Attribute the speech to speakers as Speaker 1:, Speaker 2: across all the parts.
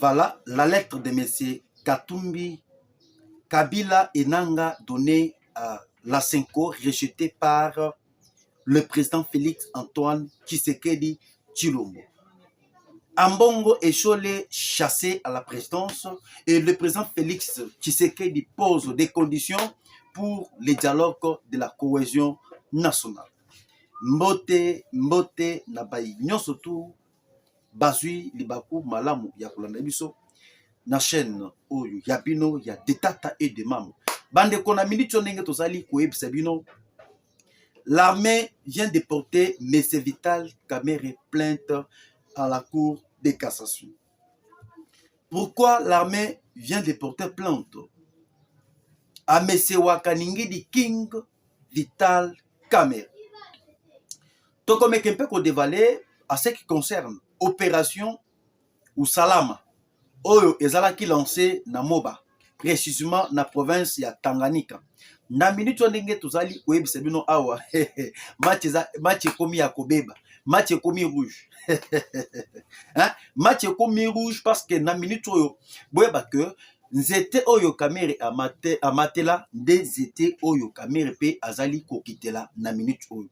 Speaker 1: Voilà la lettre de M. Katumbi Kabila Enanga donnée à la Senko, rejetée par le président Félix Antoine Tshisekedi Tshilombo. Ambongo Echole chassé à la présidence et le président Félix Tshisekedi pose des conditions pour les dialogues de la cohésion nationale. Mbote Nabai Nyosotu Bazui Libaku Malamu Yakulanda Biso na chaîne Oyo Yabino ya Detata et de Mam. Bande Kona Minute Nenge Tozali Koeb Sabino. L'armée vient de porter M. Vital Kamerhe plainte à la Cour de cassation. Pourquoi l'armée vient de porter plainte à M. Wakaningidi King Vital Kamerhe? Tokome Kempe ko dévalé à ce qui concerne opération ou Salama Oyo ezalaki lancé na Moba, précisément na province ya Tanganyika. Na minute ndenge tozali koyebisa bino awa match ekomi ya kobeba, match ekomi rouge. Hein? Match ekomi rouge parce que na minute oyo boyeba que nzete oyo Kamerhe amatela nde nzete oyo Kamerhe pe azali kokitela na minute oyo.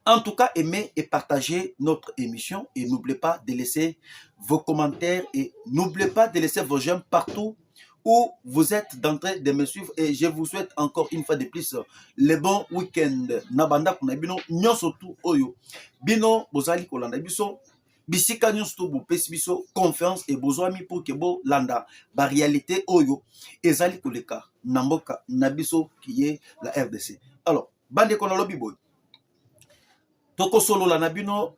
Speaker 1: En tout cas, aimez et partagez notre émission et n'oubliez pas de laisser vos commentaires et n'oubliez pas de laisser vos j'aime partout où vous êtes d'entrée de me suivre et je vous souhaite encore une fois de plus le bon week-end. Nabanda kuna bino nyonso tu oyo bino bozali kolanda biso bisika nyonso tu bopesi biso confiance et bozwami pour que bo landa ba réalité oyo ezali koleka na mboka na biso qui est la RDC. Alors bande kono lobi boy Toko solo la nabino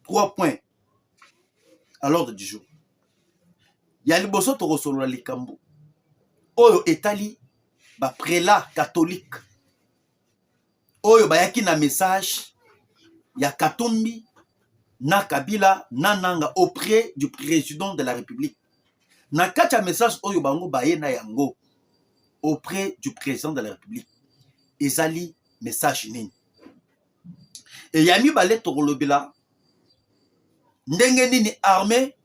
Speaker 1: 3 points à l'ordre du jour. Yali boso toko solo la likambo. Oyo etali ba prélat catholique. Oyo bayaki na message ya Katumbi na Kabila na nanga auprès du président de la République. Na kacha message oyo bango baye na yango auprès du président de la République. Ezali message nini. Et yami balé tokolobela ndenge nini armée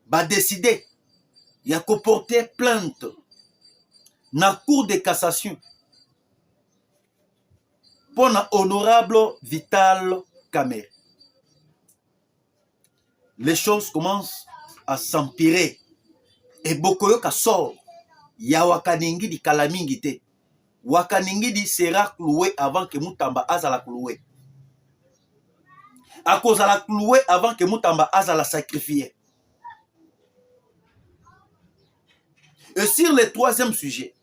Speaker 1: ba décider ya ko porter plainte na cour de cassation pour na honorable Vital Kamerhe. Les choses commencent à s'empirer et Bokoyo ka sort ya Wakaningi di kalamingi te. Wakaningi di sera cloué avant que Mutamba azala cloué. À cause de la clouée avant que Mutamba azala sacrifié. Et sur le troisième sujet,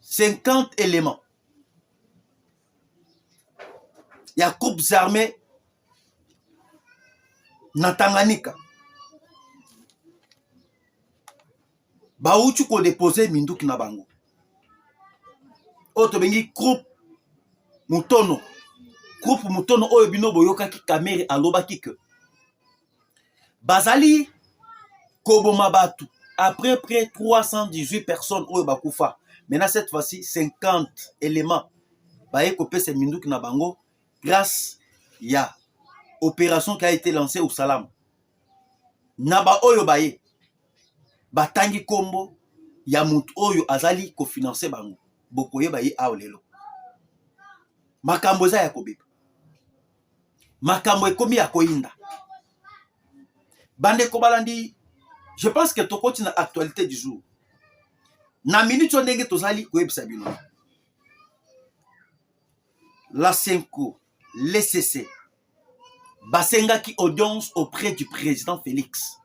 Speaker 1: 50 éléments. Il y a groupes armés na Tanganyika. Bauchu ko déposer Minduki na bango. Autre bengi groupe Mutono. Groupe Mutono oyo bino boyoka ki Kamerhe alobaki que Bazali Koboma Batu après près 318 personnes oyo bakufa. Maintenant cette fois-ci 50 éléments baye kopé se Minduki na bango grâce ya opération qui a été lancée au Salam. Naba oyo baye batangi kombo ya mutu oyo azali ko financer bango. Bokoye baye aolelo. Makambo za ya kobeba. Makambo ekomi ya koinda. Bande kobalandi, je pense que to continue actualité du jour. Na minute ndenge tozali koyebisa bino. La Senko, l'ECC, basengaki audience auprès du président Félix.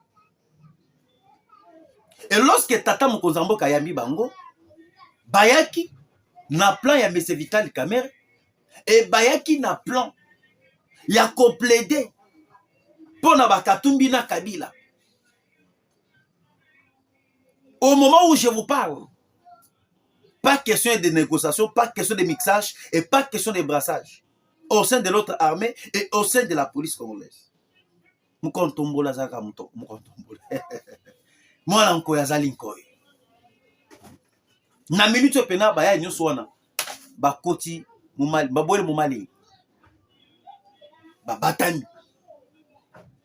Speaker 1: Et lorsque Tata Mokonzambo Kayambi Bango, bayaki na plan ya M. Vital Kamerhe, et bayaki na plan ya compléter pour na Katumbi na Kabila. Au moment où je vous parle, pas question de négociation, pas question de mixage et pas question de brassage au sein de notre armée et au sein de la police congolaise. Mukontombola zaka muto, mukontombola. Mwana nko yazali nkoy. Na minute pena baya nyonso wana bakoti mumali, babole mumali. Babatani.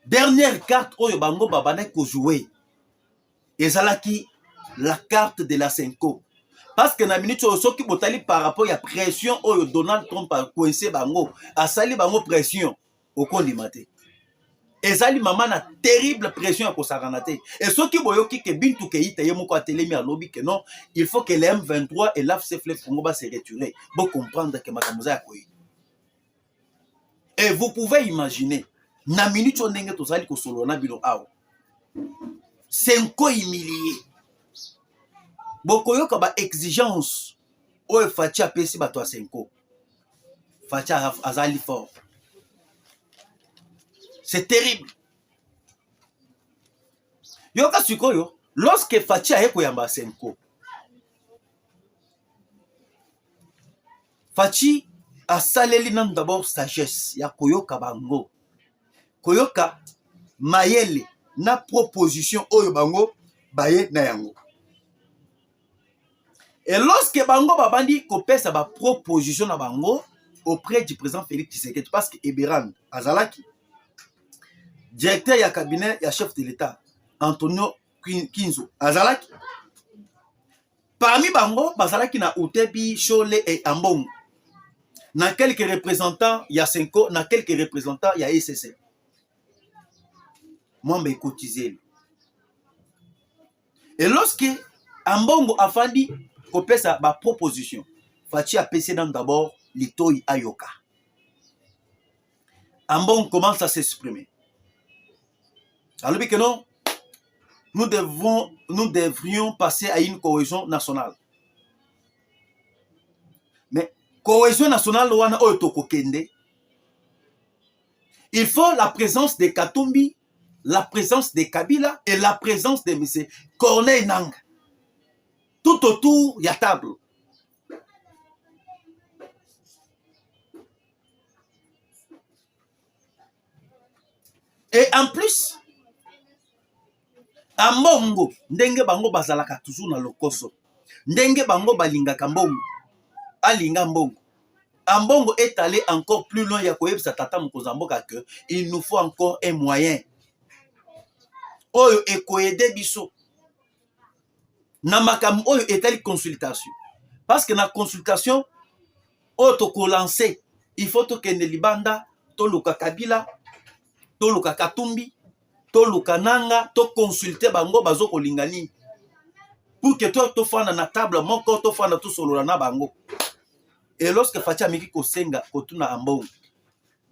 Speaker 1: Dernière carte oyo bango babane ko jouer. Ezalaki la carte de la Senko. Parce que na minute oyo soki botali par rapport ya pression oyo Donald Trump a coincé bango, asali bango pression au kondimate. Ezali mama na terrible pression à kosakana te. Et soki boyoki ke Bintou Keïta ye moko atelemi à lobby que non, il faut que les M23 et l'AFCFLF Congo va se retirer. Bon comprendre que makamuza ya koyi. Et vous pouvez imaginer na minute on ndenge tozali ko solo na bino awo. Senko humilié. Bokoyoka ba exigence oyo Fachi apesi bato ya Senko. Fachi azali fort. C'est terrible. Yoka sikoyo, lorsque Fachi aye koyamba Senko, Fachi a saleli nan d'abord sagesse ya koyoka bango. Koyoka mayele na proposition oyo bango baye na yango. Et lorsque bango babandi kopesa ba proposition na bango auprès du président Félix Tshisekedi, parce que Eberan azalaki directeur ya cabinet ya chef de l'État Antonio Kinzo azalaki parmi bango bazalaki na Utebi Chole et Ambongo na quelques représentants ya Senko, na quelques représentants ya ECC mwamba cotisé. Et lorsque Ambongo afandi kopesa ba proposition, Fachi a pesé d'abord Litoi Ayoka. Ambongo commence à s'exprimer. Alors que non, nous devrions passer à une cohésion nationale. Mais cohésion nationale, il faut la présence de Katumbi, la présence de Kabila et la présence de M. Corneille Nang. Tout autour, il y a table. Et en plus, Ambongo, ndenge bango bazalaka toujours na lokoso. Ndenge bango balingaka mbongo. Alinga mbongo. Ambongo est allé encore plus loin ya koyebisa tata mokozamboka que il nous faut encore un moyen. Oyo ekoyede biso. Na makam oyo etali consultation. Parce que na consultation oyo toko lancer, il faut to kende libanda, to luka Kabila, to luka Katumbi, to lukananga, to consulter bango bazo kolingani. Pour que to fana na table moko, to fana to solo na bango. Et lorsque Fachi amiki kosenga kotuna Ambongo.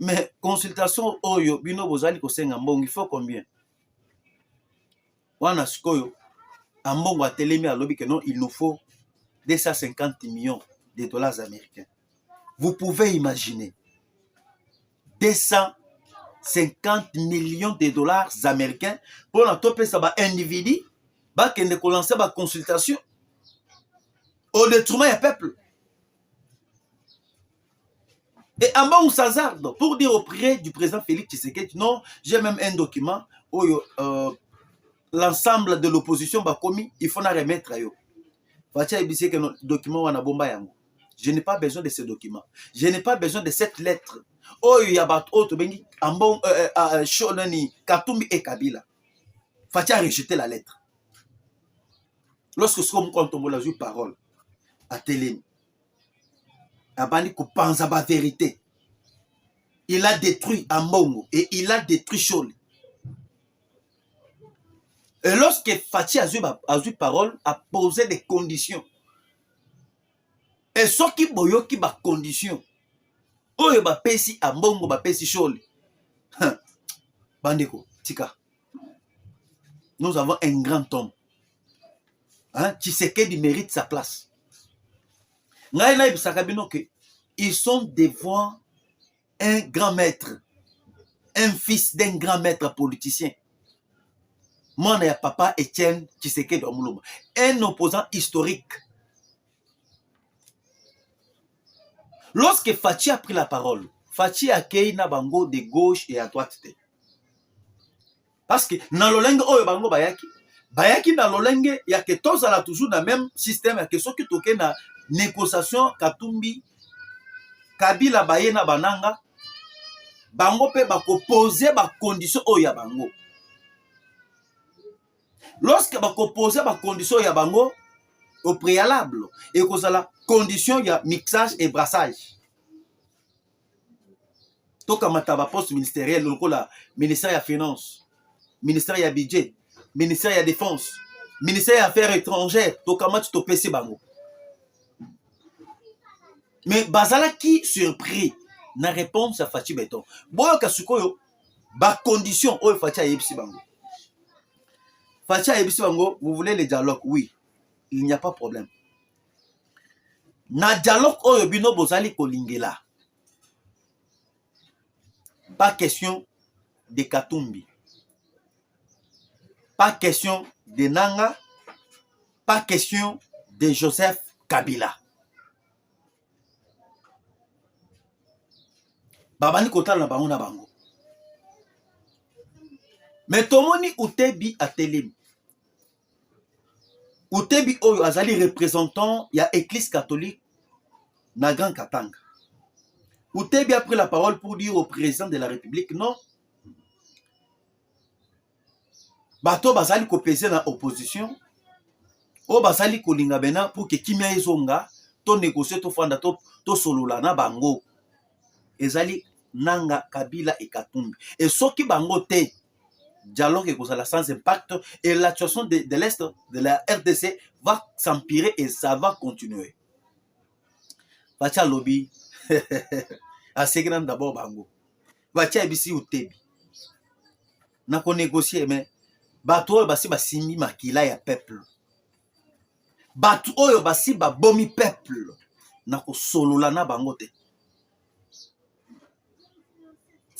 Speaker 1: Mais consultation oyo bino bozali kosenga Ambongo, il faut combien? Wana sikoyo Ambongo a telemi à lobby que non, il nous faut 250 millions de dollars américains. Vous pouvez imaginer 250 millions de dollars américains pour la topé ça ba individu ba kende ko lancer ba consultation au détriment du peuple. Et Ambongo s'hazarde pour dire auprès du président Félix Tshisekedi non, j'ai même un document où l'ensemble de l'opposition ba commis, il faut na remettre à yo. Fachi ebisi que le document wana bomba yango. Je n'ai pas besoin de ce document. Je n'ai pas besoin de cette lettre. Oh, il y a autre bengi Ambongo Sholani Katumbi et Kabila. Fachi a rejeté la lettre. Lorsque ce qu'on compte la joue parole à télé, Abani ko panza ba vérité. Il a détruit Ambongo et il a détruit Chole. Et lorsque Fachi a eu parole, a posé des conditions. Et ce qui boyo qui ba condition. Oyo ba pesi Ambongo ba pesi Chole. Bandeko, tika. Nous avons un grand homme. Hein? Tshisekedi mérite sa place. Ils sont devant un grand maître, un fils d'un grand maître politicien. Mon papa Etienne Tshisekedi Omuluma, un opposant historique. Lorsque Fachi a pris la parole, Fachi a accueilli na bango de gauche et à droite. Parce que dans le langue oyo bango bayaki dans le langue ya que tous ala toujours dans même système ya que soki toke na négociation Katumbi Kabila baye na bananga bango pe bako poser ba condition oyo ya bango. Lorsque bako poser ba condition ya bango au préalable, et cause la condition ya mixage et brassage. Toka mataba poste ministériel, lokola ministère ya finance, ministère ya budget, ministère ya défense, ministère ya affaires étrangères, toka mat to pesi bango. Mais bazala qui surpris na réponse à Fachi Beton. Boyo kasukoyo ba condition oyo Fachi ayebisi bango. Fachi ayebisi bango, vous voulez le dialogue? Oui, il n'y a pas de problème. Na dialogue oyo bino bozali kolingela. Pas question de Katumbi. Pas question de Nanga. Pas question de Joseph Kabila. Babani kotala na bango na bango. Mais tomoni Utebi a telemi. Utebi oyo azali représentant ya Église catholique na Grand Katanga. Utebi a pris la parole pour dire au président de la République non. Bato bazali ko peser na opposition. O bazali ko linga bena pour que kimia ezonga to négocier to fanda to solola na bango. Ezali Nanga, Kabila et Katumbi. Et ce qui bango te dialogue est sans impact et la situation de l'Est de la RDC va s'empirer et ça va continuer. Bacha lobby a segran d'abord bango. Bacha ebisi Utebi. Na ko négocier mais bato basi basimi makila ya peuple. Bato oyo basi ba bomi peuple. Na ko solola na bango te.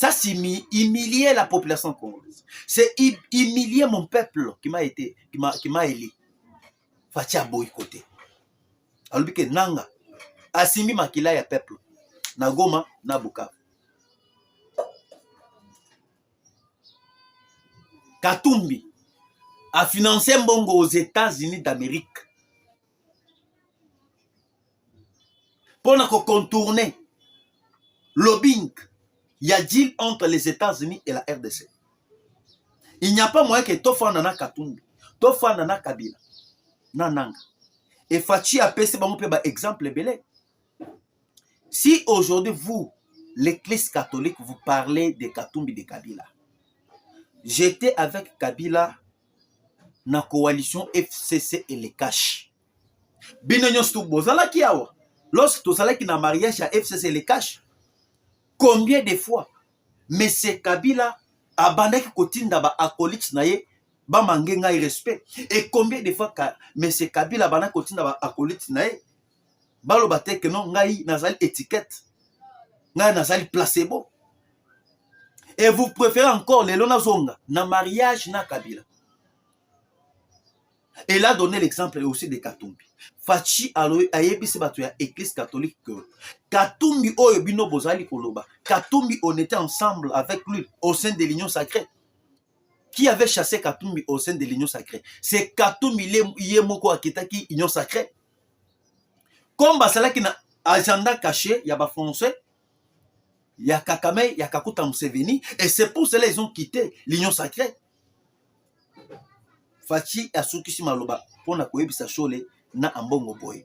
Speaker 1: Ça, c'est humilier la population congolaise. C'est humilier mon peuple qui m'a élu. Fatia boycotté. Alors que Nanga, Asimi Makila ya peuple. Na Goma, na Bukavu. Katumbi a financé Mbongo aux États-Unis d'Amérique. Pour contourner lobbying. Il y a deal entre les États-Unis et la RDC. Il n'y a pas moyen que Tofa Nana Katumbi, Tofa Nana Kabila, Nananga. Et Fachi a passé par exemple belé. Si aujourd'hui vous, l'Église catholique, vous parlez de Katumbi de Kabila, j'étais avec Kabila dans la coalition FCC et les Cash. Lorsque tu as un mariage à FCC et les Cash, combien de fois M. Kabila a bandé kotinda ba acolytes naye ba mangenga respect et combien de fois M. Kabila a bandé kotinda ba acolytes naye ba lo baté que non ngai nazali étiquette ngai nazali placebo et vous préférez encore les lona zonga na mariage na Kabila. Elle a donné l'exemple aussi de Katumbi. Fachi a yebisi bato ya Église catholique que Katumbi oyo bino bozali koloba. Katumbi, on était ensemble avec lui au sein de l'Union sacrée. Qui avait chassé Katumbi au sein de l'Union sacrée? C'est Katumbi yemoko akitaki Union sacrée. Comme basala qui na agenda caché, il y a ba français, il y a Kakame, il y a Kakuta Museveni et c'est pour cela ils ont quitté l'Union sacrée. Fachi a soukisi maloba pour na koyebisa chole na ambongo boy.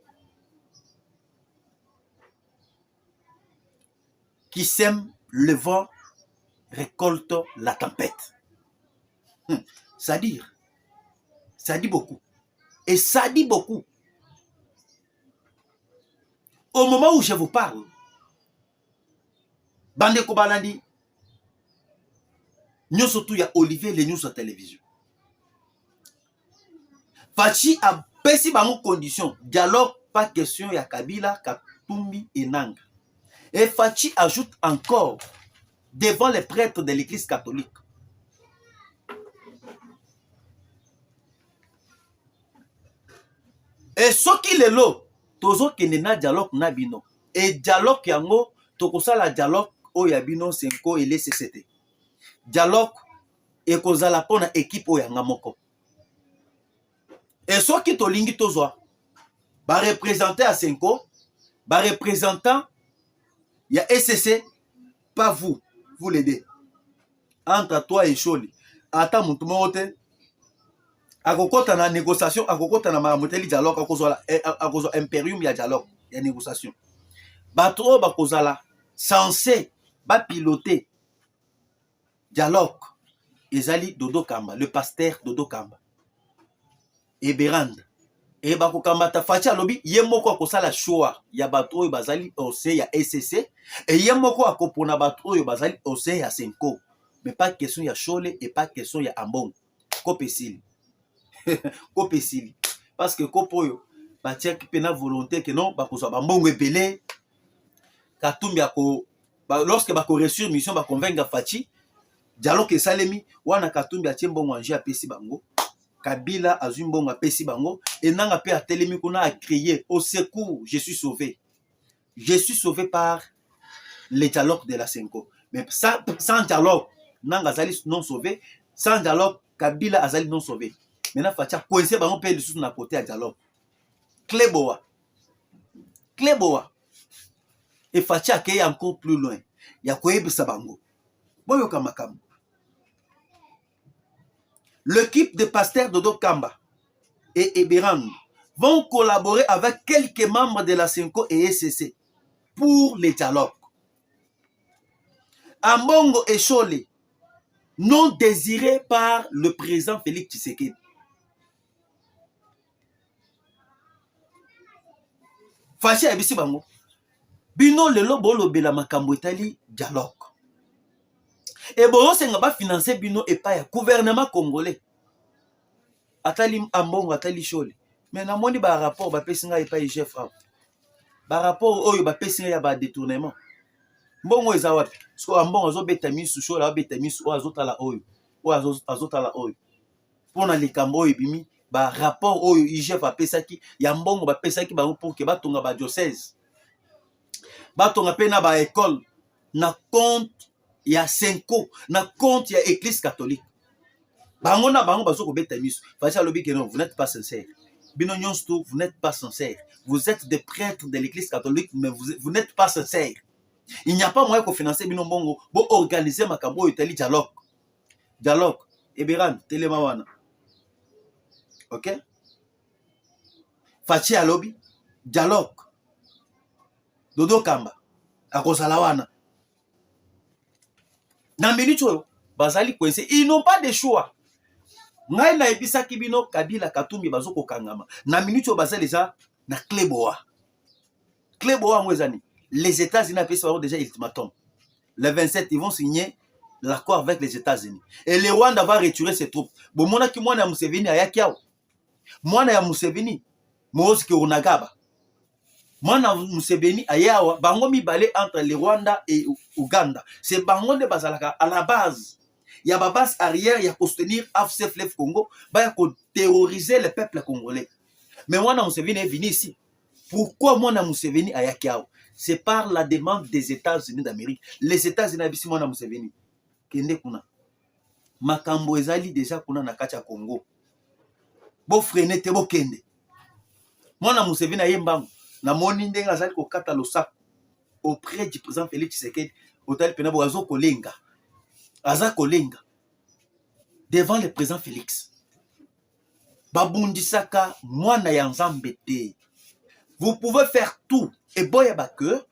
Speaker 1: Qui sème le vent récolte la tempête. Ça dit beaucoup. Et ça dit beaucoup. Au moment où je vous parle, Bande Kobalandi, nous surtout il y a Olivier les news à télévision. Fachi a baissé dans conditions. Dialogue, pas question, il y a Kabila, Katumbi et Nanga. Et Fachi ajoute encore, devant les prêtres de l'Église catholique, et ce qui est là, tozo kenena dialogue na bino. Et dialogue yango, tokosa la dialogue o yabino senko et les CCT. Dialogue et kozala pona équipe o yanga moko. Et ce qui tolingi tozo, ba représenter à Senko, ba représentant, il y a SCC, pas vous. vous les deux. Entre toi et Choli. Attends, mon tomote. Akokota na négociation, akokota na mamoteli dialogue, akozo imperium ya dialogue, ya négociation. Bato bakozala censé ba piloter dialogue. Ezali Dodo Kamba, le pasteur Dodo Kamba. Et Berand. Et bako kamba ta fachi alobi yemoko akosala choix ya bato oyo bazali ose ya SCC et yemoko akopona bato oyo bazali ose ya Senko. Mais pas question ya Chole et pas question ya Ambong. Kopesili. Kopesili. Parce que kopoyo batia ki pena volonté que non bakozwa bambongo ebele Katumbi ako lorsque bako reçu mission ba convaincre Fachi dialogue esalemi wana Katumbi atie mbongo anje apesi bango. Kabila azumbongo apesi bango et nanga pe atelemi kuna a crié au secours, je suis sauvé. Je suis sauvé par le dialogue de la Senko. Mais ça, sans dialogue, nanga azali non sauvé, sans dialogue Kabila azali non sauvé. Maintenant Facha coincé bango pe lisusu na côté à dialogue. Kleboa. Et Facha qui est encore plus loin. Ya koyebisa bango. Boyo kamakam. L'équipe de pasteurs Dodo Kamba et Eberang vont collaborer avec quelques membres de la Senko et SCC pour les dialogues. Ambongo et Chole, non désirés par le président Félix Tshisekedi. Fachi abisi bango. Bino lelo bolo bela makambo etali dialogue. Et bon, c'est nga financer bino et pas gouvernement congolais. Atali Ambongo atali Chole. Mais na moni ba rapport ba pesinga et pas chef. Ba rapport oyo ba pesinga ya ba détournement. Mbongo eza wapi? Sko Ambongo azo beta misu Chole beta misu o azotala oyo. O azotala oyo. Pona likambo oyo bimi ba rapport oyo IGF apesaki ya Mbongo ba pesaki ba pour que ba tonga ba diocèse. Ba tonga pena ba école na compte ya Senko na compte ya église catholique. Bango na bango bazo ko beta misu. Facha lobi que non, vous n'êtes pas sincère. Bino nyonsto, vous n'êtes pas sincère. Vous êtes des prêtres de l'église catholique, mais vous n'êtes pas sincère. Il n'y a pas moyen de financer bino bongo, pour organiser makambo itali dialogue. Dialogue. Eberan, telemawana. OK? Fachi alobi, dialogue. Dodo Kamba. Akosalawana. Na minute bazali kwese, ils n'ont pas de choix. Ngai na ebisa kibino Kabila Katumbi bazoko kangama. Na minute bazali za na Kleboa. Kleboa mwezani. Les États-Unis ont déjà ultimatum. Le 27, ils vont signer l'accord avec les États-Unis. Et le Rwanda va retirer ses troupes. Bon, mona ki mwana Museveni ayakiao. Mwana ya Museveni, Moski Unagaba. Mwana Museveni ayawa, bango mibale entre le Rwanda et Ouganda. C'est bango de bazalaka à la base. Il y a une base arrière, il y a pour soutenir AFC Congo, il y a pour terroriser le peuple congolais. Mais moi, Museveni est venu ici. Pourquoi moi, Museveni a yakiao? C'est par la demande des États-Unis d'Amérique. Les États-Unis ont dit moi, Museveni. Kende kuna. Makambo ezali déjà kuna na kacha Congo. Bo freine te bo kende. Moi, Museveni a yembango. Na moni ndenga azali ko kata lo sac auprès du président Félix Tshisekedi. Otal pena bo azo kolenga. Aza kolenga devant le président Félix. Babundisaka mwana ya Nzambe te. Vous pouvez faire tout et boyaba que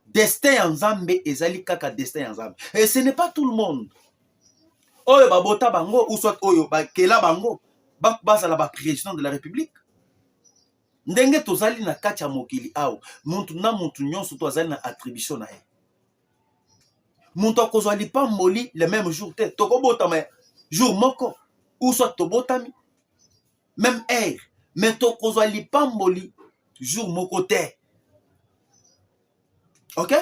Speaker 1: destin ya Nzambe ezali kaka destin ya Nzambe. Et ce n'est pas tout le monde. Oyo babota bango ou soit oyo bakela bango bazala ba président de la République. Ndenge tozali na kati ya mokili awo muntu na muntu nyonso to azali na attribution na ye. Muntu akozwa lipamboli le même jour te tokobotama jour moko ou soit tobotami même heure mais tokozwa lipamboli jour moko te. OK?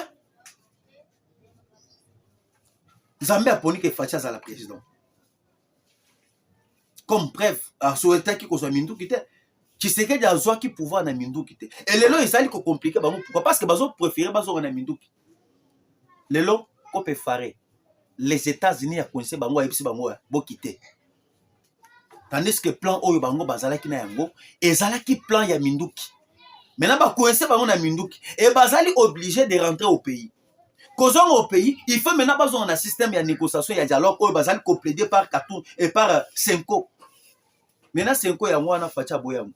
Speaker 1: Nzambe aponi ke Fachi azala président. Comme preuve a souhaité ki kozwa minduki te. Tshisekedi azwa ki pouvoir na minduki te. Et lelo ezali ko compliqué bango pourquoi? Parce que bazo préférer bazo na minduki. Lelo ko pe faré. Les États-Unis a coincé bango ebisi bango bo kité. Tandis que plan oyo bango bazalaki na yango ezalaki plan ya minduki. Maintenant ba coincé bango na minduki et bazali obligé de rentrer au pays. causons au pays, il faut maintenant pas un système de négociation et de dialogue où bazal complété par Katou et par Senko. Maintenant Senko ya mwana facha boyam.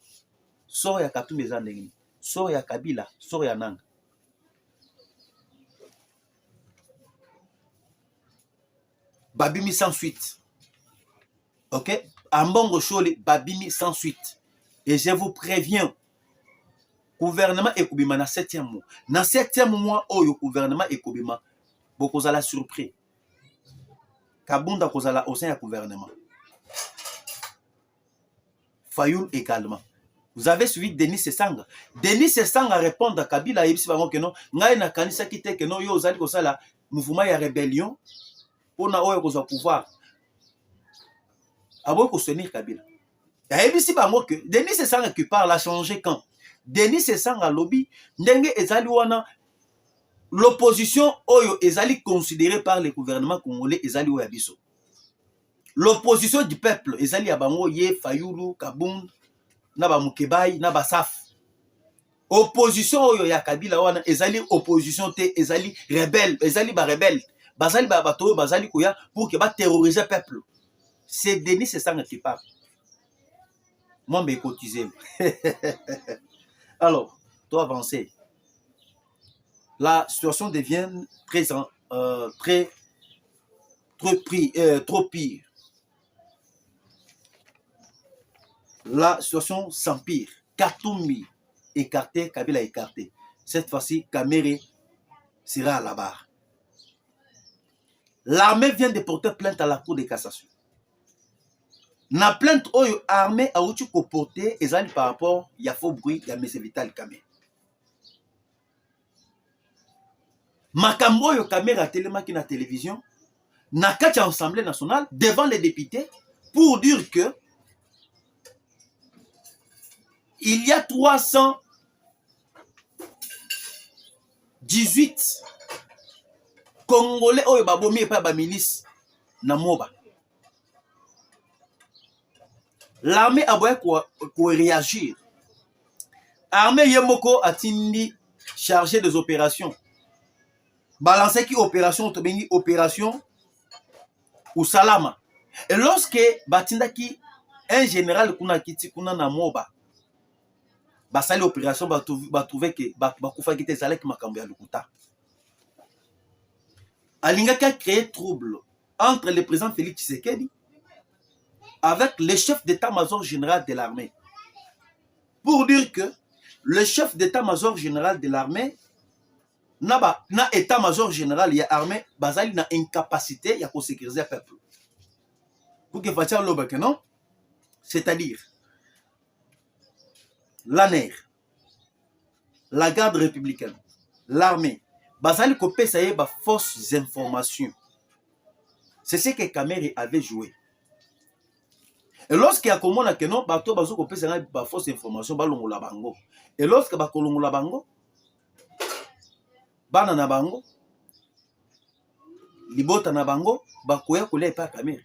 Speaker 1: Sort ya Katou mezandengini. Sort ya Kabila, sort ya Nanga. Babimi sans suite. OK? Ambongo Chole, Babimi sans suite. Et je vous préviens, gouvernement ekobima na 7e mois. Na 7e mois, le gouvernement ekobima, beaucoup za la surpris. Kabunda kozala au sein du gouvernement. Fayoul également. Vous avez suivi Denis Sesanga. Denis Sesanga répond à Kabila et Bango que non, ngai na kanisa kite que non yo ozali kosala mouvement ya rébellion pour na oyo kozwa pouvoir. Abo ko soutenir Kabila. Ya ebisi bango que Denis Sesanga qui parle a changé quand Denis Sesanga lobby ndenge ezali wana l'opposition oyo ezali considérée par le gouvernement congolais ezali oya biso. L'opposition du peuple ezali ya bango ye Fayoulou Kabund na ba Mukebai na ba Saf. Opposition oyo ya Kabila wana ezali opposition te ezali rebelle, ezali ba rebelle. Bazali ba bato bazali koya pour que ba terroriser peuple. C'est Denis Sesanga qui parle. Moi me cotiser. Alors, toi avancer. La situation devient trop pire. La situation s'empire. Katumbi écarté, Kabila écarté. Cette fois-ci, Kamere sera à la barre. L'armée vient de porter plainte à la Cour de cassation. Na plainte oyo armée a outu ko porter ezali par rapport ya faux bruit ya M. Vital Kamerhe. Makambo oyo Kamerhe a telemaki na télévision na kati ya Assemblée nationale devant les députés pour dire que il y a 318 Congolais oyo babomi pa ba milice na Moba. L'armée a besoin pour réagir. L'armée Yemoko a tindi chargé des opérations. Balancer qui opération, opération ou Salama. Et lorsque Batindaki, un général kuna kiti kuna na Moba, basali opération ba trouver que bakufa kite salaki makambo ya lukuta. Alingaki a créé trouble entre le président Félix Tshisekedi avec le chef d'état-major général de l'armée. Pour dire que le chef d'état-major général de l'armée na état-major général ya armée bazali na incapacité ya sécuriser le peuple. Pour que fatia loba que non, c'est-à-dire l'ANER, la garde républicaine, l'armée, bazali ko pesa ye ba fausses informations. C'est ce que Kamerhe avait joué. Et lorsqu'il y a comme on a que non, bateau bazo ko pesa ba fausse information balongola bango. Et lorsque ba kolongola bango, bana na bango, libota na bango, bakoya kolia pa Kamerhe.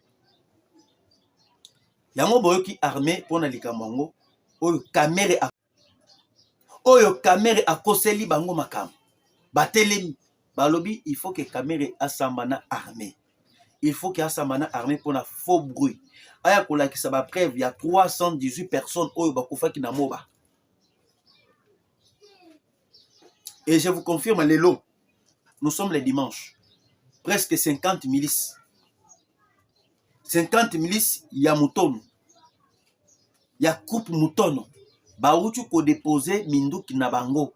Speaker 1: Yango boyoki armée pona likambango, oyo Kamerhe a koseli bango makam. Batelemi, balobi, il faut que Kamerhe asambana armée. Il faut qu'il y ait asambana armée pour la faux bruit. Aya kola ki sa ba preuve, il y a 318 personnes oyo bakufa ki na Moba. Et je vous confirme, les lots, nous sommes les dimanches. Presque 50 milices. 50 milices, il y a Moutono. Il y a Coupe Moutono. Baoutu ko déposer Minduki na bango.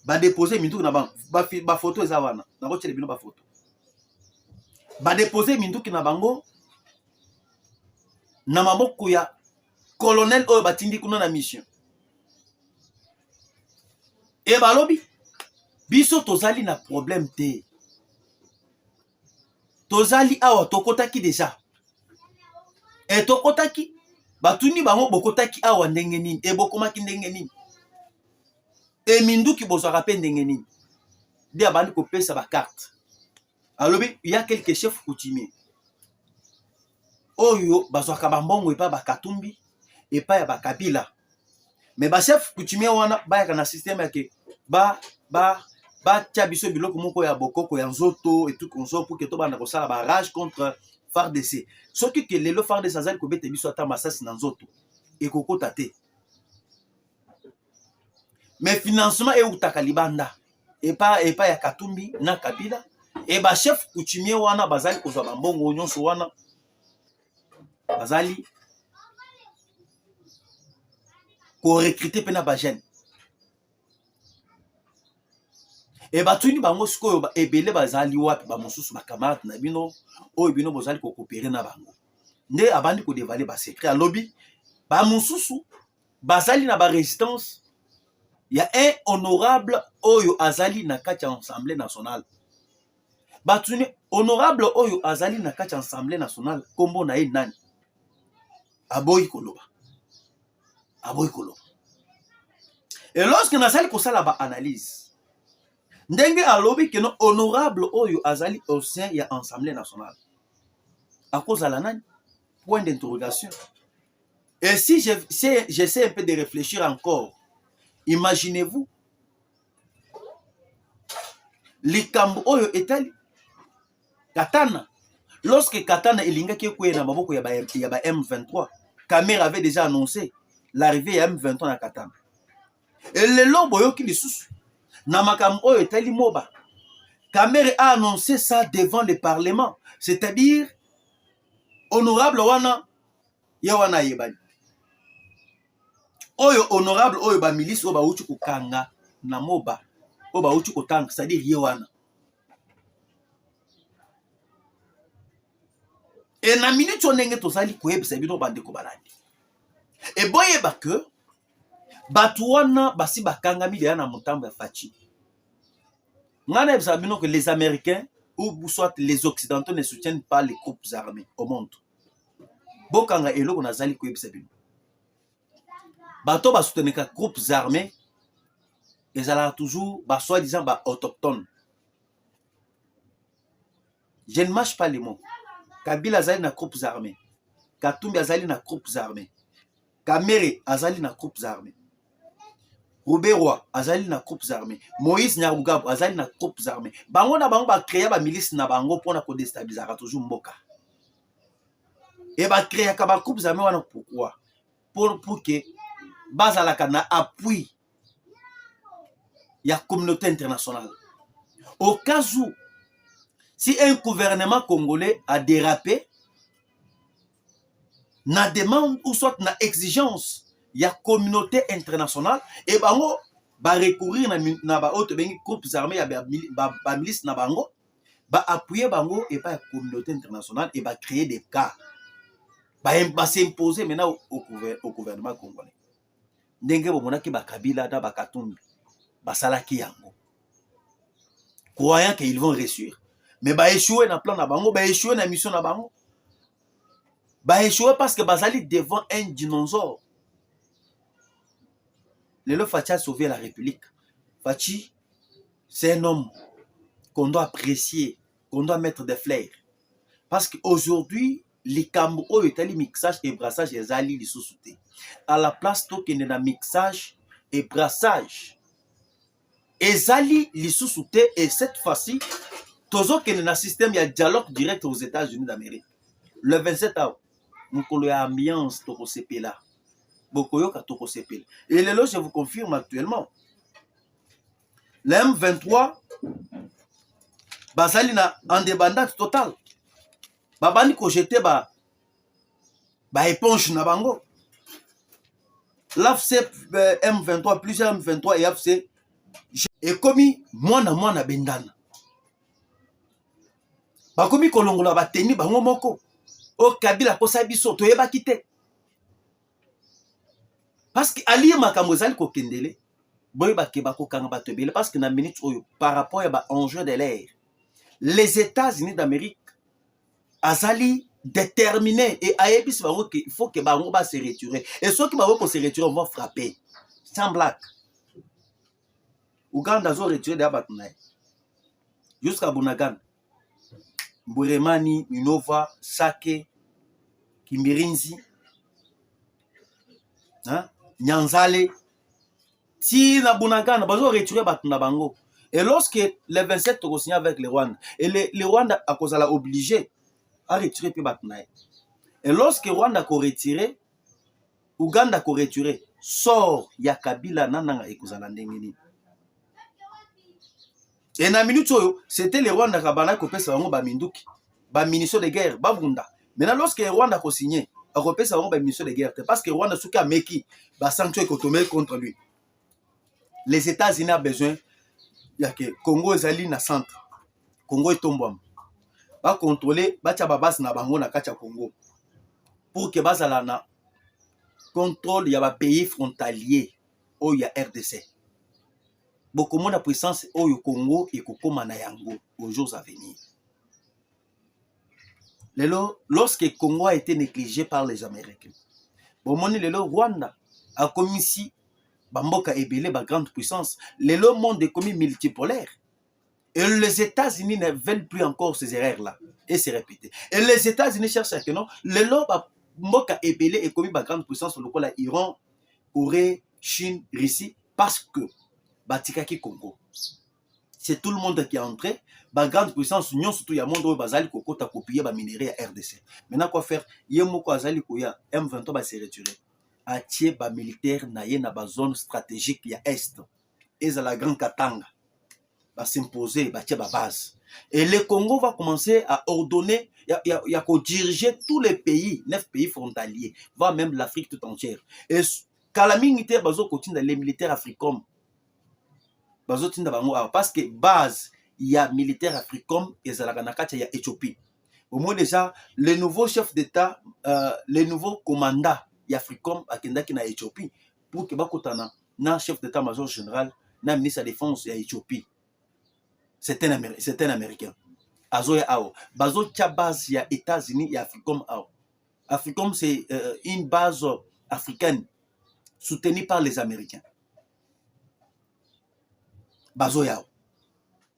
Speaker 1: Ba déposer Minduki na bango. Ba photo ezawana. Na ko tshele bino ba photo. Ba déposer Minduki na bango. Na maboko ya colonel oyo batindi kuna na mission. Et balobi biso tozali na problème te. Tozali awa tokotaki déjà. Et tokotaki batuni bango bokotaki awa ndenge nini e bokomaki ndenge nini. Et Minduki bozwaka pe ndenge nini. Dia bandi ko pesa ba carte. Alobi il y a quelques chefs coutumiers. Oyo bazwaka bambongo epa ba Katumbi epa ya ba Kabila. mais ba chef coutumier wana ba na système yake ba tia biso biloko moko ya bokoko ya nzoto et tout konzo pour que to bana ko sala barrage contre FARDC. Soki ke lelo FARDC azali ko bete biso ata masasi na nzoto et kokota te. Mais financement e utaka libanda et pas ya Katumbi na Kabila et ba chef coutumier wana bazali ko zwa mbongo nyonso wana bazali ko recruter pena ba jeune. Et batuni bango sikoyo ba ebele bazali wapi ba mosusu ba camarade na bino oyo bino bozali ko coopérer na bango. Nde abandi ko dévaler ba secret à lobby ba mosusu bazali na ba résistance. Il y a un honorable oyo azali na kati ya Assemblée nationale. Batuni honorable oyo azali na kati ya Assemblée nationale kombo na ye nani? Aboyi Koloba. Aboyi Koloba. Et lorsque nazali ko sala ba analyse ndenge alobi que non honorable oyo azali au sein ya Assemblée nationale. À cause de la nani? Point d'interrogation. Et si j'essaie un peu de réfléchir encore, imaginez-vous likambo oyo etali Katana. Lorsque Katana elingaki kwe na maboko ya ba M23, Caméra avait déjà annoncé l'arrivée ya M23 na Katana. Et le lobo yoki lisusu na makambo oyo etali moba. Caméra a annoncé ça devant le Parlement, c'est-à-dire honorable wana ya wana yebani. Oyo honorable oyo ba milice oyo ba uchi kokanga na moba oyo ba uchi kotanga, c'est-à-dire ye wana. Et na minute onenge tozali koyebisa bino bandeko balandi. Et boyeba que batu wana basi bakangami deya na motambo ya fachi. Ngana yebisa bino que les Américains ou soit les Occidentaux ne soutiennent pas les groupes armés au monde. Bokanga eloko nazali koyebisa bino. Bato ba souteneka groupes armés ezala toujours ba soi-disant ba autochtones. Je ne mâche pas les mots. Kabila azali na groupes armés. Katumbi azali na groupes armés. Kamere azali na groupes armés. Rouberoi azali na groupes armés. Moïse Nyarugabo azali na groupes armés. Bango na bango ba créer ba milice na bango pona ko déstabiliser toujours mboka. Et ba créer ka ba groupes armés wana pourquoi? Pour que bazalaka na appui ya communauté internationale. Au cas où si un gouvernement congolais a dérapé, na demande ou soit na exigence ya communauté internationale, et bango ba recourir na ba autre bengi groupes armés ya ba milice na bango, ba appuyer bango et pas communauté internationale et ba créer des cas. Ba s'imposer maintenant au gouvernement congolais. Ndenge bomonaki ba Kabila da ba Katumbi ba salaki yango. Croyant qu'ils vont réussir. Mais ba échouer na plan na bango, ba échouer na mission na bango. Ba échouer parce que bazali devant un dinosaure. Lelo Fachi a sauvé la République. Fachi, c'est un homme qu'on doit apprécier, qu'on doit mettre des fleurs. Parce qu'aujourd'hui, les Cambo et mixage et brassage et zali li sous-souté. À la place token na mixage et brassage. Et zali li sous-souté et cette fois-ci tozo ken na système il y a dialogue direct aux États-Unis d'Amérique. Le 27 août, nous avons ambiance toko sepela. Bokoyoka toko sepela. Et les loges, je vous confirme actuellement. Le M23 bazali na en débandade totale. Babani ko jeté ba éponge na bango. L'AFC M23 plusieurs M23 et AFC et commis mwana bendana. Bakomi kolongola bateni bango moko. O Kabila kosa biso toyeba kite. Parce que ali makambo ezali ko kendele, boyeba ke bako kanga batebele parce que na minute oyo par rapport à ba enjeu de l'air. Les États-Unis d'Amérique azali déterminé et ayebisi bango que il faut que bango ba se retirer. Et ceux qui bango ko se retirer vont frapper. Sans blague. Uganda zo retirer da batnaï. Jusqu'à Bunagana. Mburemani, Minova, Sake, Kimirinzi, hein? Nyanzale, ti na Bunagana bazo retirer bato na bango. Et lorsque les 27 ont signé avec le Rwanda, et le Rwanda a cause la obligé à retirer puis bato na. Et lorsque Rwanda a retiré, Uganda a retiré, sort ya Kabila nananga ekozala ndenge nini. Et na minute oyo, c'était le Rwanda kabana ko pesa bango ba minduki, ba munitions de guerre, ba bunda. Maintenant lorsque le Rwanda a signé, a repesa bango ba munitions de guerre, parce que Rwanda souka meki ba sanction économique contre lui. Les États-Unis ont besoin ya que Congo ezali na centre. Congo etombwam. Ba contrôler ba tia ba base na bango na kati ya Congo. Pour que bazala na contrôle ya ba pays frontalier o ya RDC. Beaucoup de puissance au Congo et kokoma na yango aux jours à venir. Lorsque le Congo a été négligé par les Américains, le Rwanda a commis ici Bamboka ebele ba grande puissance. Le monde est commis multipolaire. Et les États-Unis ne veulent plus encore ces erreurs-là et se répéter. Et les États-Unis cherchent à que non, le Bamboka ebele est commis ba grande puissance le la Iran, Corée, Chine, Russie parce que Batikaki Congo. C'est tout le monde qui est entré. Ba grande puissance, union surtout il y a monde où bazali kokota copier ba minerai à RDC. Maintenant quoi faire? Yemoko azali koya M23 va se retirer. Atie ba militaire na ye na ba zone stratégique ya est. Et à la Grande Katanga va s'imposer ba tie ba base. Et le Congo va commencer à ordonner, il y a qu'à diriger tous les pays, 9 pays frontaliers, voire même l'Afrique tout entière. Et quand la militaire bazo continue les militaires africains parce que base il y a militaire africain et il y a Éthiopie. Au moins déjà le nouveau chef d'État, le nouveau commandant africain à Kendaki na Éthiopie pour que bakotana na chef d'État-major général na ministre de la Défense ya Éthiopie. C'est un Américain. Azoya Ao. Bazo tia base ya États-Unis et Africom Ao. Africom c'est une base africaine soutenue par les Américains. Bazoya.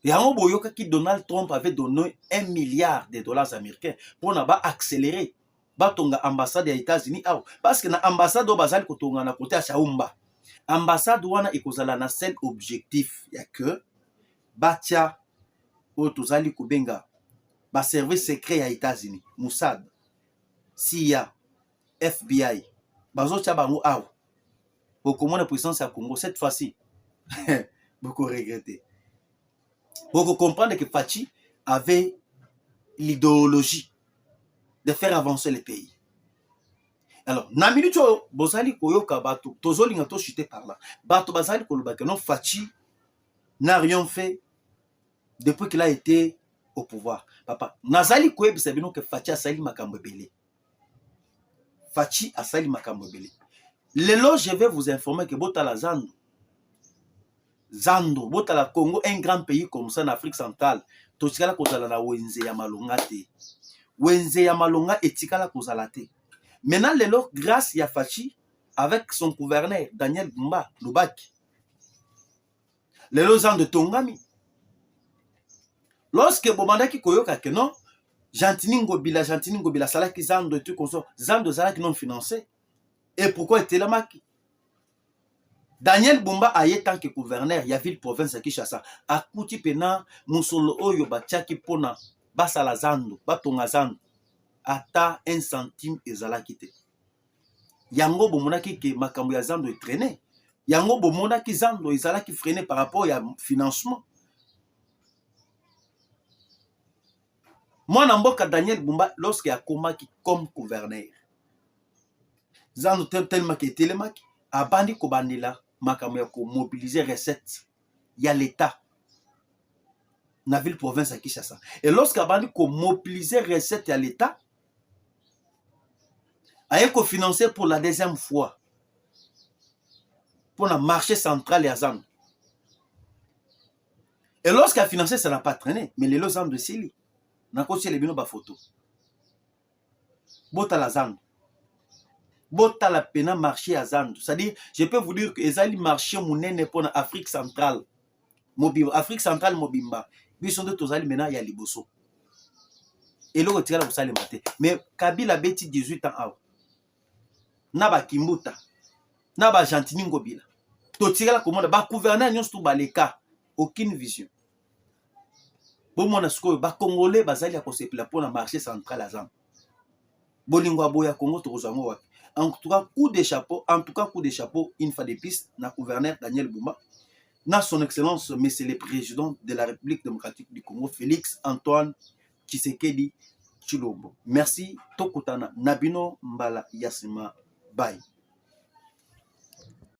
Speaker 1: Et en Boyoka qui Donald Trump avait donné $1 milliard américains pour accélérer batonga ambassade des États-Unis. Parce que l'ambassade bazali kotonga na côté à Chaumba. Ambassade wana ekozala na seul objectif ya que batia o tozali kubenga ba service secret ya États-Unis, Mossad, CIA, FBI. Bazo tia bango awa. Beaucoup moins de puissance à Congo cette fois-ci. Beaucoup regretté. Pour comprendre que Fachi avait l'idéologie de faire avancer le pays. Alors, na minute bozali koyoka bato, tozolinga to chuter par là. Bato bazali koloba que non Fachi n'a rien fait depuis qu'il a été au pouvoir. Papa, nazali koyebisa bino que Fachi asali makambo belé. Fachi asali makambo belé. Lelo je vais vous informer que botala Zando, botala Congo, un grand pays comme ça en Afrique centrale, totikala kozala na wenze ya malonga te. Wenze ya malonga etikala kozala te. Maintenant, lelo, grâce à Fachi, avec son gouverneur, Daniel Bumba, Lubaki, lelo Zando Tongami. Lorsque Bomandaki Koyoka que non, Jantini Ngobila, Salaki Zando et tout comme ça, Zando Zalaki non financé. Et pourquoi était là maki? Daniel Bumba a été tant que gouverneur, il y a ville province à Kinshasa. A Kouti Pena, Moussolo Oyo Batiaki Pona, Basala Zando, Batonga Zando, ata 1 centime ezalaki te. Yango bomonaki que makambo ya Zando est traîné. Yango bomonaki Zando ezalaki freiné par rapport au financement. Moi, Namboka Daniel Bumba, lorsqu'il a combattu comme gouverneur, Zando tellement qu'il était le maki, a bandi kobandela, makambo ya ko mobiliser recettes. Il y a l'État. Na ville province à Kinshasa. Et lorsqu'il a bandi ko mobiliser recettes à l'État, a été financé pour la deuxième fois pour le marché central et à Zando. Et lorsqu'il a financé, ça n'a pas traîné. Mais les Zando de Sili, n'a pas les bino ba photo. Bota la Zando. Bota la pena marché à Zando. C'est-à-dire, je peux vous dire que les ali marché mounene pour l'Afrique centrale. Afrique centrale Mobimba. Ils sont de tous ali maintenant, il y a Liboso. Et là, vous allez mater. Mais Kabila Beti 18 ans. Naba Kimbuta, Naba Jantini Ngobila, totikala komona ba gouverneur nyonso to baleka aucune vision. Bomona sikoyo ba congolais bazali ya kosepela pona marché central à Zam. Bolingwa boya Congo tokozango wapi. En tout cas coup de chapeau une fois de plus na gouverneur Daniel Bumba na son excellence monsieur le président de la République démocratique du Congo Félix Antoine Tshisekedi Tshilombo. Merci tokutana nabino mbala yasima bye.